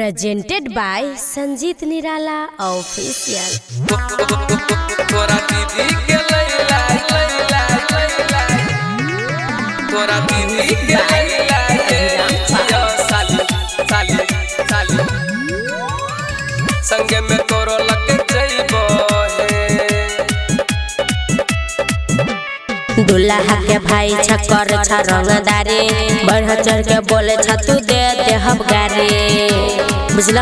Presented by Sanjeet Nirala Official. तोरा दीदी के लैला लैला लैला तोरा दीदी के लैला ये साली साली साली संगे में तोरो लग जइबो हे दुल्हा के भाई छकर रंगदारे बढ़ चढ़ के बोले तू दे दे हम गारे बुझल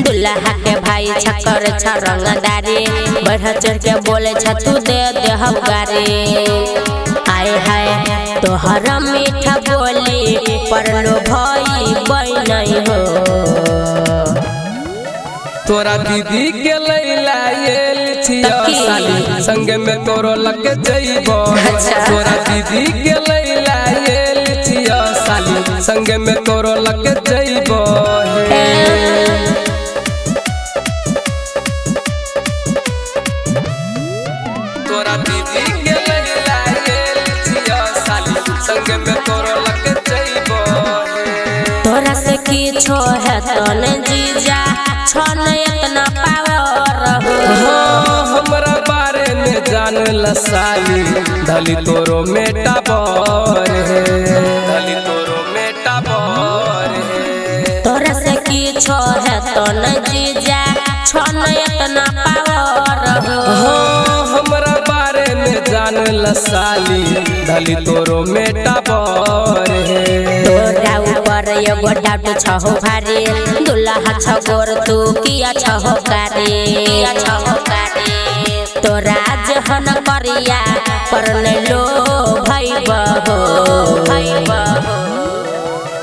दुल्हा के भाई छकर रंगदारे बढ़ चढ़ के बोले तू दे दे हम गारे आए हाय तोहर मीठा बोली पर लो भाई नहीं हो तोरा दीदी के लैला ये लिछिया साली संगे में तोरो लग जइबो तोरा दीदी के लैला ये लिछिया साली संगे में तोरो लग जइबो तोरा दीदी के लैला ये लिछिया साली संगे में तोरो लग जइबो तोरा से किछो है तो न जीजा छन इतना पावर हो हमरा बारे में जान ल साली धली तोरो मेटा बर है धली तोरो मेटा बर है तोरा से किछो है तो न जीजा छन इतना पावर हो हमरा बारे में जान ल साली धली तोरो मेटा बर है तोरा ऊपर एगो डाट छहो भारी दुल्हा छगोर तू किया छहो कारे तोरा जहन करिया पर लो भाई बहो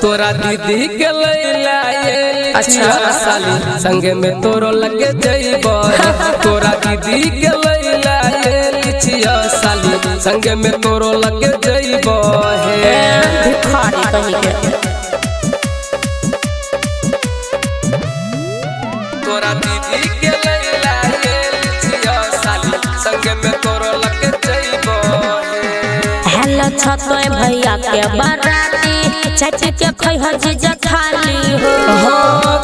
तोरा दीदी के लैला ये लिछिया साली संगे में तोरो लगे जइबो तोरा दीदी के लैला ये लिछिया साली संगे में तोरो लगे जइबो हे भिखारी कहीं के तोरा दीदी के लैला ये लिछिया साली संगे में तोरो लगे जइबो हेलो छतोय भैया के बराती चाची के खैहर जीजा खाली हो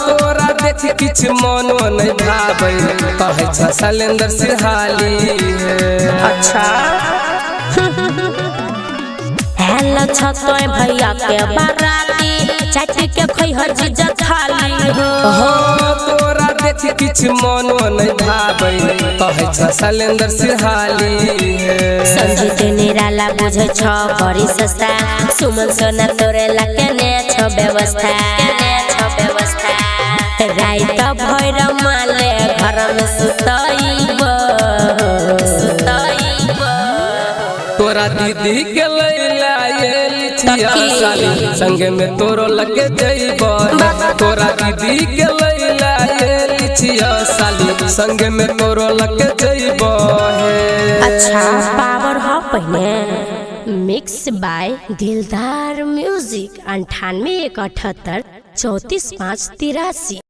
तोरा देख किछ मनो नहीं भाबै कहै छ शैलेंद्र सिरहाली अच्छा हेलो छतोय भैया के बराती चाची के खैहर जीजा खाली हो तोरा देख किछ मनो नहीं भाबै कहै छ शैलेंद्र सिरहाली संजीत निराला बुझे छ बड़ी सस्ता सुमन सोना तोरे लके ने छ व्यवस्था रात भैर माले घर में सुतइब तोरा दीदी के लैला ये लिछिया साली संगे में तोरो लगे जइबो तोरा दीदी के लैला ये लिछिया साली संगे में तोरो लगे जइबो अच्छा पावर हो पहले मिक्स बाय दिलदार म्यूजिक 98 178 34 5 83